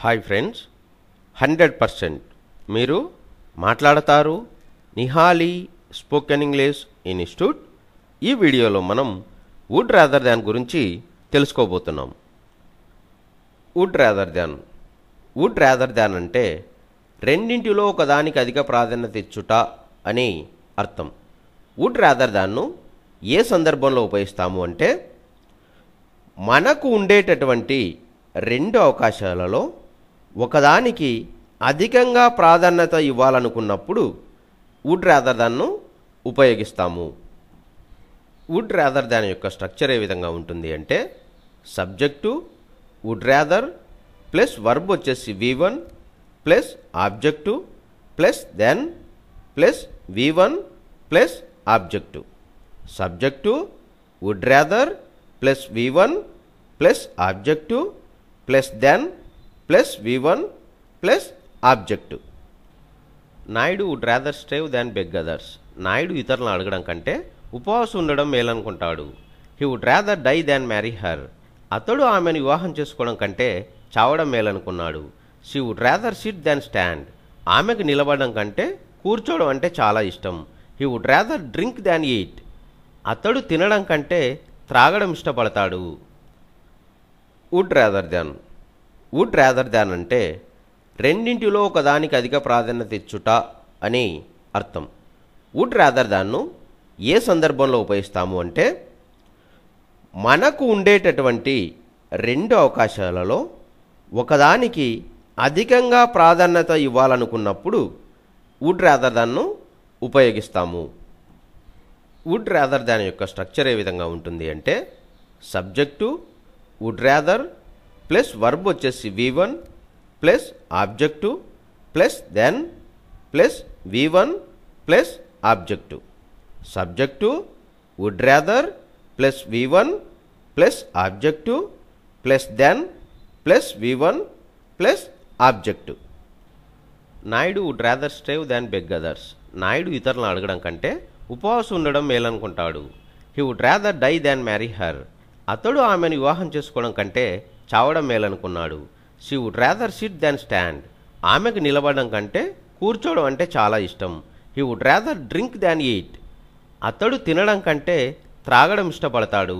Hi friends, 100% మీరు మాట్లాడతారు Nihali spoken English institute. ఈ వీడియోలో మనం వుడ్ రాదర్ దాన్ గురించి తెలుసుకోబోతున్నాం. వుడ్ రాదర్ దాన్ అంటే రెండింటిలో ఒకదానికి అధిక ప్రాధాన్యత ఇచ్చుట అని అర్థం. వుడ్ రాదర్ దాన్ను ఏ సందర్భంలో ఉపయోగిస్తాము అంటే మనకు ఉండేటటువంటి రెండు అవకాశాలలో ఒకదానికి అధికంగా ప్రాధాన్యత ఇవ్వాలనుకున్నప్పుడు వుడ్ రాదర్ దాన్ను ఉపయోగిస్తాము. వుడ్ రాదర్ దాన్ యొక్క స్ట్రక్చర్ ఏ విధంగా ఉంటుంది అంటే subject would rather plus verb వచ్చేసి V1 plus object plus then plus V1 plus object. Subject would rather plus V1 plus object plus then plus V1 plus object. Naidu would rather starve than beg others. Naidu ఇతరులను అడగడం కంటే ఉపవాసం ఉండడం మేలనుకుంటాడు. He would rather die than marry her. అతడు ఆమెను వివాహం చేసుకోవడం కంటే చావడం మేలనుకున్నాడు. She would rather sit than stand. ఆమెకు నిలబడడం కంటే కూర్చోవడం అంటే చాలా ఇష్టం. He would rather drink than eat. అతడు తినడం కంటే త్రాగడం ఇష్టపడతాడు. వుడ్ రాదర్ దాన్ అంటే రెండింటిలో ఒకదానికి అధిక ప్రాధాన్యత ఇచ్చుట అని అర్థం. వుడ్ రాదర్ దాన్ను ఏ సందర్భంలో ఉపయోగిస్తాము అంటే మనకు ఉండేటటువంటి రెండు అవకాశాలలో ఒకదానికి అధికంగా ప్రాధాన్యత ఇవ్వాలనుకున్నప్పుడు వుడ్ రాదర్ దాన్ను ఉపయోగిస్తాము. వుడ్ రాదర్ దాన్ యొక్క స్ట్రక్చర్ ఏ విధంగా ఉంటుంది అంటే subject would rather plus verb వచ్చేసి V1 plus object plus then plus V1 plus object. Subject would rather plus V1 plus object plus then plus V1 plus object. Naidu would rather starve than beg others. Naidu ఇతరులను అడగడం కంటే ఉపవాసం ఉండడం మేలనుకుంటాడు. He would rather die than marry her. అతడు ఆమెను వివాహం చేసుకోవడం కంటే చావడం మేలనుకున్నాడు. She would rather sit than stand. ఆమెకు నిలబడడం కంటే కూర్చోవడం అంటే చాలా ఇష్టం. He would rather drink than eat. అతడు తినడం కంటే త్రాగడం ఇష్టపడతాడు.